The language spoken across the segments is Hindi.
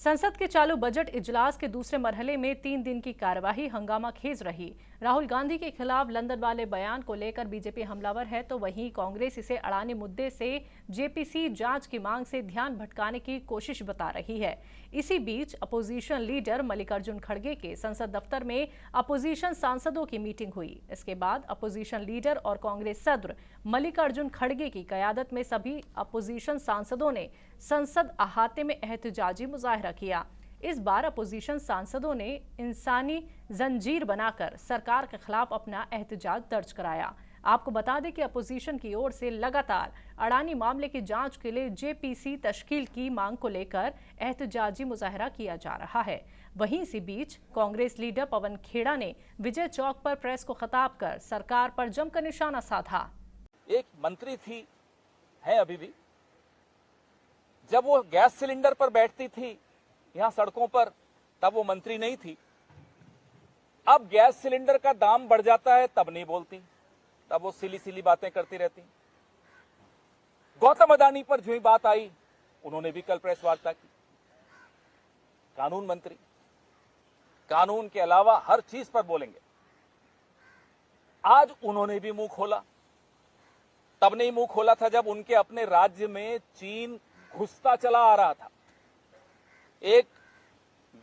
संसद के चालू बजट इजलास के दूसरे मरहले में 3 दिन की कार्यवाही हंगामा खेज रही। राहुल गांधी के खिलाफ लंदन वाले बयान को लेकर बीजेपी हमलावर है, तो वहीं कांग्रेस इसे अड़ानी मुद्दे से जेपीसी जांच की मांग से ध्यान भटकाने की कोशिश बता रही है। इसी बीच अपोजिशन लीडर मल्लिकार्जुन खड़गे के संसद दफ्तर में अपोजिशन सांसदों की मीटिंग हुई। इसके बाद अपोजिशन लीडर और कांग्रेस सदर मल्लिकार्जुन खड़गे की क़यादत में सभी अपोजिशन सांसदों ने संसद अहाते में एहतजाजी मुजाहरा किया। इस बार अपोजिशन सांसदों ने इंसानी जंजीर बनाकर सरकार के खिलाफ अपना एहतजाज दर्ज कराया। आपको बता दें कि अपोजिशन की ओर से लगातार अडानी मामले की जांच के लिए जेपीसी तश्कील की मांग को लेकर एहतजाजी मुजाहरा किया जा रहा है। वहीं इसी बीच कांग्रेस लीडर पवन खेड़ा ने विजय चौक पर प्रेस को खिताब कर सरकार पर जमकर निशाना साधा। एक मंत्री थी, है अभी भी, जब वो गैस सिलेंडर पर बैठती थी यहां सड़कों पर, तब वो मंत्री नहीं थी। अब गैस सिलेंडर का दाम बढ़ जाता है तब नहीं बोलती, तब वो सिली सिली बातें करती रहती। गौतम अडानी पर जो ही बात आई उन्होंने भी कल प्रेस वार्ता की। कानून मंत्री, कानून के अलावा हर चीज पर बोलेंगे। आज उन्होंने भी मुंह खोला। तब नहीं मुंह खोला था जब उनके अपने राज्य में चीन घुसता चला आ रहा था। एक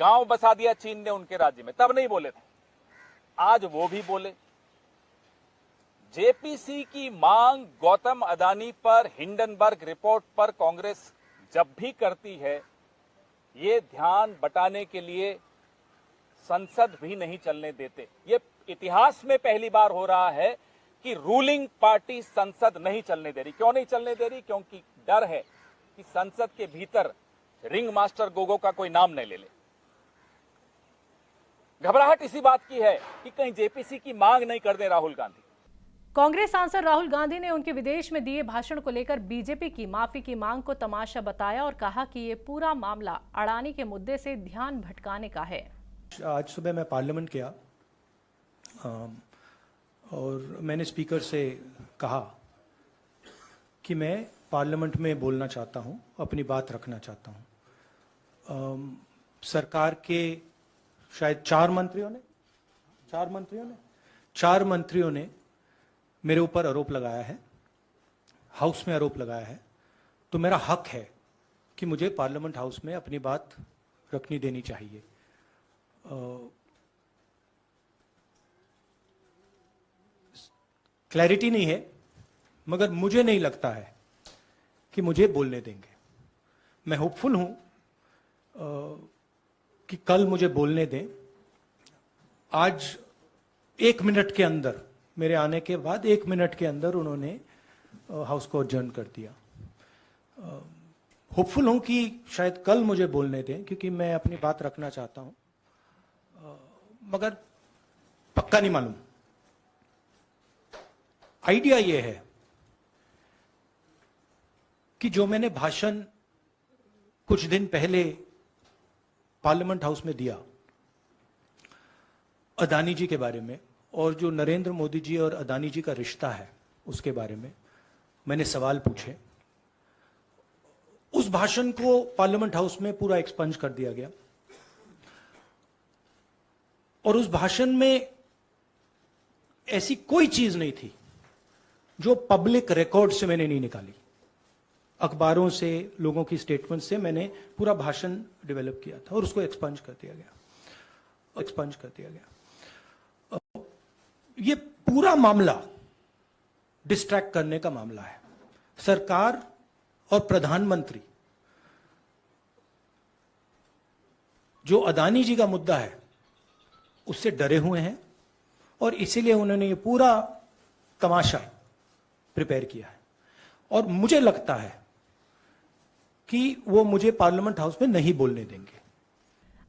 गांव बसा दिया चीन ने उनके राज्य में, तब नहीं बोले थे। आज वो भी बोले। जेपीसी की मांग गौतम अडानी पर, हिंडनबर्ग रिपोर्ट पर कांग्रेस जब भी करती है, ये ध्यान बटाने के लिए संसद भी नहीं चलने देते। ये इतिहास में पहली बार हो रहा है कि रूलिंग पार्टी संसद नहीं चलने दे रही। क्यों नहीं चलने दे रही? क्योंकि डर है कि संसद के भीतर रिंग मास्टर गोगो का कोई नाम नहीं ले ले। घबराहट इसी बात की है कि कहीं जेपीसी की मांग नहीं कर दे राहुल गांधी। कांग्रेस सांसद राहुल गांधी ने उनके विदेश में दिए भाषण को लेकर बीजेपी की माफी की मांग को तमाशा बताया और कहा कि ये पूरा मामला अडानी के मुद्दे से ध्यान भटकाने का है। आज सुबह मैं पार्लियामेंट गया और मैंने स्पीकर से कहा कि मैं पार्लियामेंट में बोलना चाहता हूं, अपनी बात रखना चाहता हूं। सरकार के शायद चार मंत्रियों ने मेरे ऊपर आरोप लगाया है, हाउस में आरोप लगाया है, तो मेरा हक है कि मुझे पार्लियामेंट हाउस में अपनी बात रखनी देनी चाहिए। क्लैरिटी नहीं है, मगर मुझे नहीं लगता है कि मुझे बोलने देंगे। मैं होपफुल हूं कि कल मुझे बोलने दें। आज 1 मिनट के अंदर, मेरे आने के बाद 1 मिनट के अंदर उन्होंने हाउस को अडजर्न कर दिया। होपफुल हूं कि शायद कल मुझे बोलने दें, क्योंकि मैं अपनी बात रखना चाहता हूं, मगर पक्का नहीं मालूम। आइडिया यह है कि जो मैंने भाषण कुछ दिन पहले पार्लियामेंट हाउस में दिया अडानी जी के बारे में, और जो नरेंद्र मोदी जी और अडानी जी का रिश्ता है उसके बारे में मैंने सवाल पूछे, उस भाषण को पार्लियामेंट हाउस में पूरा एक्सपंज कर दिया गया। और उस भाषण में ऐसी कोई चीज नहीं थी जो पब्लिक रिकॉर्ड से मैंने नहीं निकाली। अखबारों से, लोगों की स्टेटमेंट से मैंने पूरा भाषण डेवलप किया था और उसको एक्सपंज कर दिया गया। ये पूरा मामला डिस्ट्रैक्ट करने का मामला है। सरकार और प्रधानमंत्री जो अडानी जी का मुद्दा है उससे डरे हुए हैं और इसीलिए उन्होंने ये पूरा तमाशा प्रिपेयर किया है। और मुझे लगता है कि वो मुझे पार्लियामेंट हाउस में नहीं बोलने देंगे।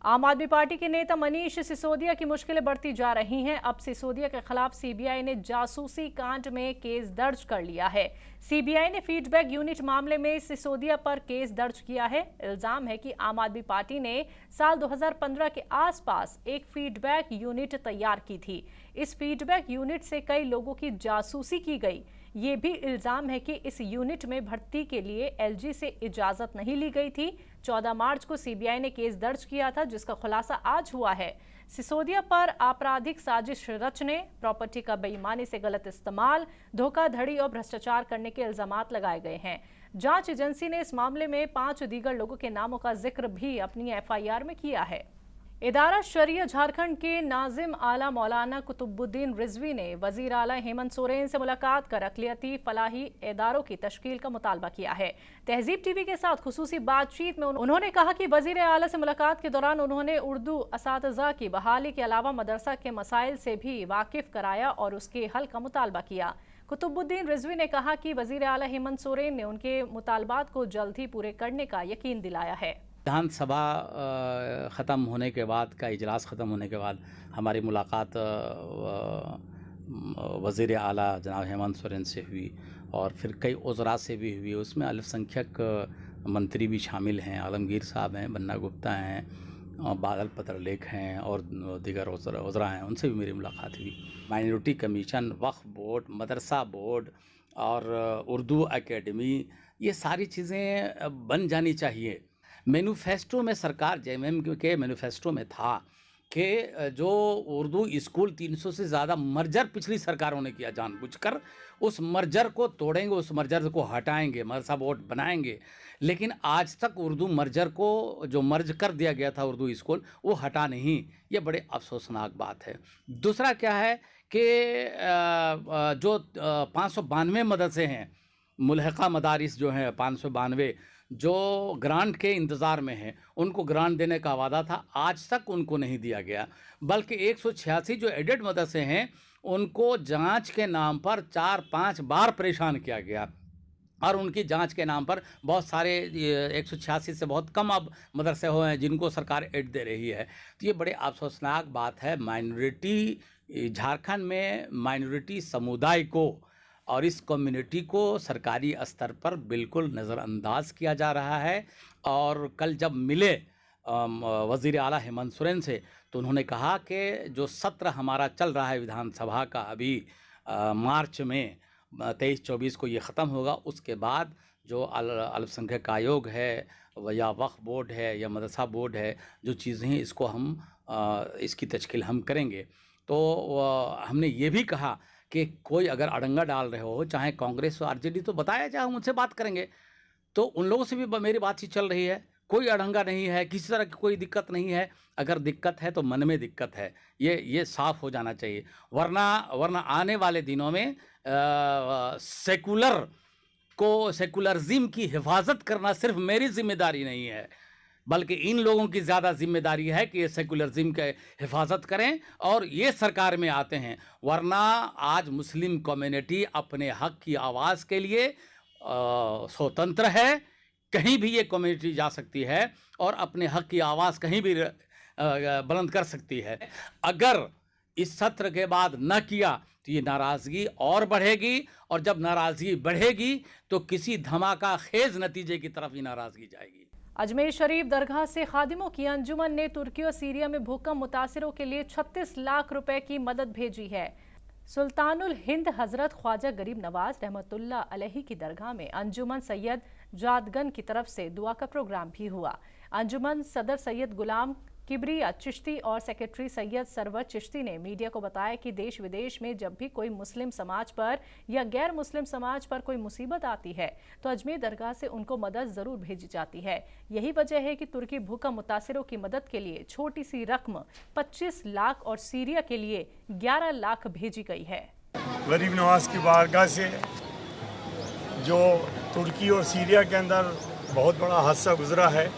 आम आदमी पार्टी के नेता मनीष सिसोदिया की मुश्किलें बढ़ती जा रही हैं। अब सिसोदिया के खिलाफ सीबीआई ने जासूसी कांड में केस दर्ज कर लिया है। सीबीआई ने फीडबैक यूनिट मामले में सिसोदिया पर केस दर्ज किया है। इल्जाम है कि आम आदमी पार्टी ने साल 2015 के आसपास एक फीडबैक यूनिट तैयार की थी। इस फीडबैक यूनिट से कई लोगों की जासूसी की गई। ये भी इल्जाम है कि इस यूनिट में भर्ती के लिए एलजी से इजाजत नहीं ली गई थी। 14 मार्च को सीबीआई ने केस दर्ज किया था, जिसका खुलासा आज हुआ है। सिसोदिया पर आपराधिक साजिश रचने, प्रॉपर्टी का बेईमानी से गलत इस्तेमाल, धोखाधड़ी और भ्रष्टाचार करने के इल्जामात लगाए गए हैं। जांच एजेंसी ने इस मामले में 5 दीगर लोगों के नामों का जिक्र भी अपनी एफआईआर में किया है। इदारा शरिया झारखंड के नाजिम आला मौलाना कुतुबुद्दीन रिजवी ने वजीर आला हेमंत सोरेन से मुलाकात कर अक़लियती फलाही इदारों की तश्कील का मुतालबा किया है। तहजीब टीवी के साथ खुसूसी बातचीत में उन्होंने कहा कि वजीर आला से मुलाकात के दौरान उन्होंने उर्दू असातिज़ा की बहाली के अलावा मदरसा के मसाइल से भी वाकिफ कराया और उसके हल का मुतालबा किया। कुतुबुद्दीन रिजवी ने कहा कि वजीर आला हेमंत सोरेन ने उनके मुतालबात को जल्द ही पूरे करने का यकीन दिलाया है। विधानसभा ख़त्म होने के बाद का इजलास ख़त्म होने के बाद हमारी मुलाकात वज़ीर आला जनाब हेमंत सोरेन से हुई और फिर कई उज़रा से भी हुई। उसमें अल्पसंख्यक मंत्री भी शामिल हैं, आलमगीर साहब हैं, बन्ना गुप्ता हैं, बादल पत्रलेख हैं और दीगर उज़रा हैं, उनसे भी मेरी मुलाकात हुई। माइनॉरिटी कमीशन, वक्फ बोर्ड, मदरसा बोर्ड और उर्दू एकेडमी, ये सारी चीज़ें बन जानी चाहिए। मैनिफेस्टो में सरकार जेएमएम के मैनिफेस्टो में था कि जो उर्दू स्कूल 300 से ज़्यादा मर्जर पिछली सरकारों ने किया जानबूझकर, उस मर्जर को तोड़ेंगे, उस मर्जर को हटाएंगे, मदरसा बोर्ड बनाएंगे। लेकिन आज तक उर्दू मर्जर को जो मर्ज कर दिया गया था उर्दू स्कूल, वो हटा नहीं। ये बड़े अफसोसनाक बात है। दूसरा क्या है कि जो 592 मदरसे हैं, मुल्हका मदारिस जो हैं 592, जो ग्रांट के इंतज़ार में हैं, उनको ग्रांट देने का वादा था, आज तक उनको नहीं दिया गया। बल्कि 186 जो एडेड मदरसे हैं, उनको जांच के नाम पर 4-5 बार परेशान किया गया और उनकी जांच के नाम पर बहुत सारे 186 से बहुत कम अब मदरसे हुए हैं जिनको सरकार एड दे रही है। तो ये बड़े अफसोसनाक बात है। माइनॉरिटी झारखंड में माइनॉरिटी समुदाय को और इस कम्युनिटी को सरकारी स्तर पर बिल्कुल नज़रअंदाज किया जा रहा है। और कल जब मिले वज़ीर आला हेमंत सोरेन से, तो उन्होंने कहा कि जो सत्र हमारा चल रहा है विधानसभा का, अभी मार्च में 23-24 को ये ख़त्म होगा, उसके बाद जो अल्पसंख्यक आयोग है या वक्फ बोर्ड है या मदरसा बोर्ड है, जो चीज़ें हैं इसको हम इसकी तश्कील हम करेंगे। तो हमने ये भी कहा कि कोई अगर अड़ंगा डाल रहे हो, चाहे कांग्रेस और आरजेडी, तो बताया जाए, हम उनसे बात करेंगे। तो उन लोगों से भी मेरी बातचीत चल रही है। कोई अड़ंगा नहीं है, किसी तरह की कोई दिक्कत नहीं है। अगर दिक्कत है तो मन में दिक्कत है, ये साफ हो जाना चाहिए। वरना आने वाले दिनों में सेकुलरिज्म की हिफाजत करना सिर्फ मेरी जिम्मेदारी नहीं है, बल्कि इन लोगों की ज़्यादा जिम्मेदारी है कि ये सेकुलरिज्म के हिफाजत करें और ये सरकार में आते हैं। वरना आज मुस्लिम कम्युनिटी अपने हक़ की आवाज़ के लिए स्वतंत्र है। कहीं भी ये कम्युनिटी जा सकती है और अपने हक़ की आवाज़ कहीं भी बुलंद कर सकती है। अगर इस सत्र के बाद न किया तो ये नाराज़गी और बढ़ेगी, और जब नाराज़गी बढ़ेगी तो किसी धमाका खेज नतीजे की तरफ ही नाराज़गी जाएगी। अजमेर शरीफ दरगाह से खादिमों की अंजुमन ने तुर्की और सीरिया में भूकंप मुतासिरों के लिए 36 लाख रुपए की मदद भेजी है। सुल्तानुल हिंद हजरत ख्वाजा गरीब नवाज रहमतुल्लाह अलैहि की दरगाह में अंजुमन सैयद जादगन की तरफ से दुआ का प्रोग्राम भी हुआ। अंजुमन सदर सैयद गुलाम किबरिया चिश्ती और सेक्रेटरी सैयद सरवर चिश्ती ने मीडिया को बताया कि देश विदेश में जब भी कोई मुस्लिम समाज पर या गैर मुस्लिम समाज पर कोई मुसीबत आती है तो अजमेर दरगाह से उनको मदद ज़रूर भेजी जाती है। यही वजह है कि तुर्की भूकंप मुतासिरों की मदद के लिए छोटी सी रकम 25 लाख और सीरिया के लिए 11 लाख भेजी गई है। गरीब नवाज की बारगाह से जो तुर्की और सीरिया के अंदर बहुत बड़ा हादसा गुजरा है,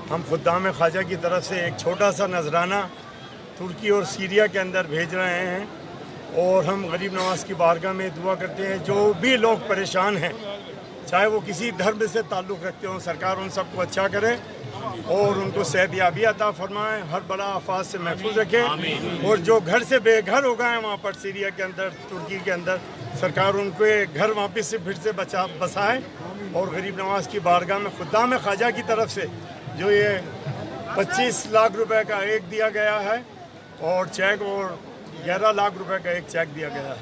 हम खुद्दाम ख्वाजा की तरफ से एक छोटा सा नजराना तुर्की और सीरिया के अंदर भेज रहे हैं। और हम गरीब नवाज की बारगाह में दुआ करते हैं जो भी लोग परेशान हैं, चाहे वो किसी धर्म से ताल्लुक़ रखते हों, सरकार उन सबको अच्छा करे और उनको सेहतयाबी अता फरमाएँ, हर बला आफात से महफूज रखें। और जो घर से बेघर हो गए हैं वहाँ पर सीरिया के अंदर, तुर्की के अंदर, सरकार उनको घर वापस से फिर से बसाए। और गरीब नवाज की बारगाह में खुद्दाम ख्वाजा की तरफ से जो ये 25 लाख रुपए का एक दिया गया है और चेक, और 11 लाख रुपए का एक चेक दिया गया है।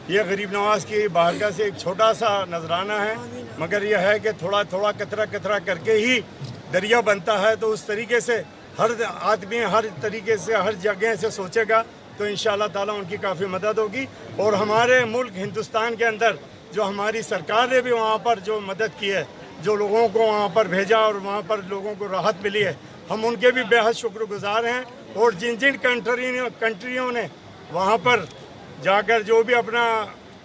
ये गरीब नवाज की बारगाह से एक छोटा सा नजराना है, मगर यह है कि थोड़ा थोड़ा कतरा कतरा करके ही दरिया बनता है। तो उस तरीके से हर आदमी हर तरीके से हर जगह से सोचेगा तो इंशाअल्लाह ताला उनकी काफ़ी मदद होगी। और हमारे मुल्क हिंदुस्तान के अंदर जो हमारी सरकार ने भी वहाँ पर जो मदद की है, जो लोगों को वहाँ पर भेजा और वहाँ पर लोगों को राहत मिली है, हम उनके भी बेहद शुक्रगुजार हैं। और जिन जिन कंट्रियों ने वहाँ पर जाकर जो भी अपना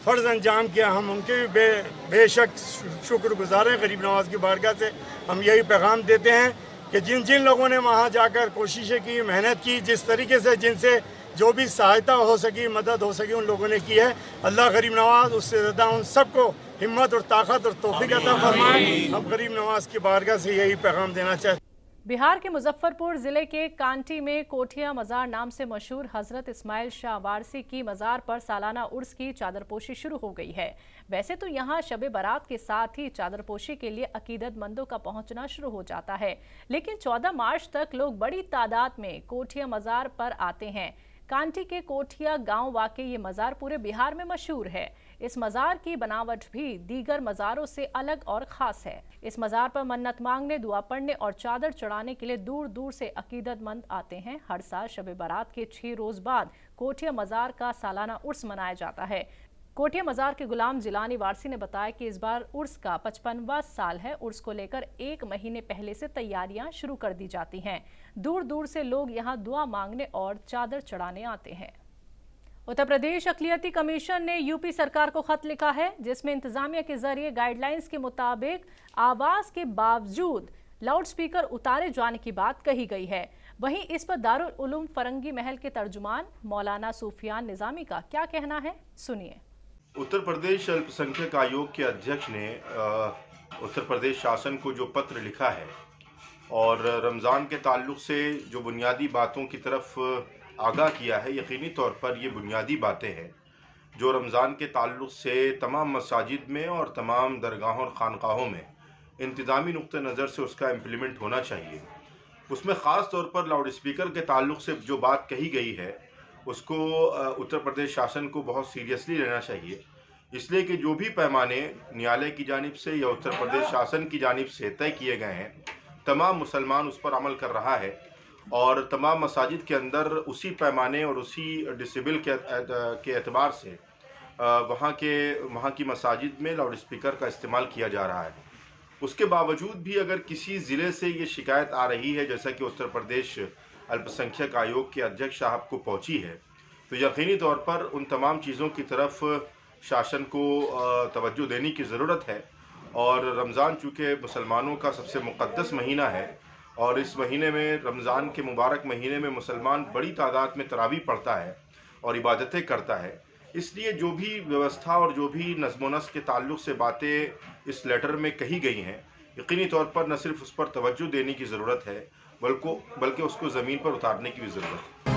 फ़र्ज़ अंजाम किया, हम उनके भी बेशक शुक्रगुजार हैं। गरीब नवाज की बारगाह से हम यही पैगाम देते हैं कि जिन जिन लोगों ने वहाँ जाकर कोशिशें की, मेहनत की, जिस तरीके से जिनसे जो भी सहायता हो सकी, मदद हो सकी, उन लोगों ने की है। अल्लाह गरीब नवाज उससे ज़्यादा उन सबको हिम्मत और ताकत और तौफीक अता फरमाए। हम गरीब नवाज की बारगाह से यही पैगाम देना चाहते हैं। बिहार के मुजफ्फरपुर जिले के कांटी में कोठिया मज़ार नाम से मशहूर हजरत इस्माइल शाह वारसी की मज़ार पर सालाना उर्स की चादरपोशी शुरू हो गई है। वैसे तो यहाँ शब बारात के साथ ही चादरपोशी के लिए अकीदतमंदों का पहुंचना शुरू हो जाता है, लेकिन 14 मार्च तक लोग बड़ी तादाद में कोठिया मज़ार पर आते हैं। कांटी के कोठिया गांव वाकई ये मज़ार पूरे बिहार में मशहूर है। इस मज़ार की बनावट भी दीगर मज़ारों से अलग और ख़ास है। इस मज़ार पर मन्नत मांगने, दुआ पढ़ने और चादर चढ़ाने के लिए दूर दूर से अकीदतमंद आते हैं। हर साल शब बारात के 6 रोज़ बाद कोठिया मज़ार का सालाना उर्स मनाया जाता है। कोठिया मज़ार के गुलाम जिलानी वारसी ने बताया कि इस बार उर्स का 55वां साल है। उर्स को लेकर 1 महीने पहले से तैयारियां शुरू कर दी जाती हैं। दूर दूर से लोग यहां दुआ मांगने और चादर चढ़ाने आते हैं। उत्तर प्रदेश अक़लियती कमीशन ने यूपी सरकार को खत लिखा है, जिसमें इंतजामिया के जरिए गाइडलाइंस के मुताबिक आवाज के बावजूद लाउडस्पीकर उतारे जाने की बात कही गई है। वहीं इस पर दारुल उलूम फरंगी महल के तर्जुमान मौलाना सूफियान निजामी का क्या कहना है, सुनिए। उत्तर प्रदेश अल्पसंख्यक आयोग के अध्यक्ष ने उत्तर प्रदेश शासन को जो पत्र लिखा है और रमज़ान के ताल्लुक़ से जो बुनियादी बातों की तरफ आगाह किया है, यकीनी तौर पर ये बुनियादी बातें हैं जो रमज़ान के ताल्लुक़ से तमाम मसाजिद में और तमाम दरगाहों और खानकाहों में इंतज़ामी नुक्ते नज़र से उसका इम्प्लीमेंट होना चाहिए। उसमें ख़ास तौर पर लाउड स्पीकर के ताल्लुक़ से जो बात कही गई है उसको उत्तर प्रदेश शासन को बहुत सीरियसली लेना चाहिए, इसलिए कि जो भी पैमाने न्यायालय की जानिब से या उत्तर प्रदेश शासन की जानिब से तय किए गए हैं, तमाम मुसलमान उस पर अमल कर रहा है और तमाम मसाजिद के अंदर उसी पैमाने और उसी डिसिबल के एतबार से वहाँ की मसाजिद में लाउड स्पीकर का इस्तेमाल किया जा रहा है। उसके बावजूद भी अगर किसी ज़िले से ये शिकायत आ रही है, जैसा कि उत्तर प्रदेश अल्पसंख्यक आयोग के अध्यक्ष साहब को पहुंची है, तो यकीनी तौर पर उन तमाम चीज़ों की तरफ शासन को तवज्जो देने की ज़रूरत है। और रमज़ान चूँकि मुसलमानों का सबसे मुक़द्दस महीना है और इस महीने में, रमज़ान के मुबारक महीने में, मुसलमान बड़ी तादाद में तरावी पढ़ता है और इबादतें करता है, इसलिए जो भी व्यवस्था और जो भी नज़्म नस्क़ के ताल्लुक़ से बातें इस लेटर में कही गई हैं, यकीनी तौर पर न सिर्फ उस पर तवज्जो देने की ज़रूरत है बल्कि उसको ज़मीन पर उतारने की भी ज़रूरत है।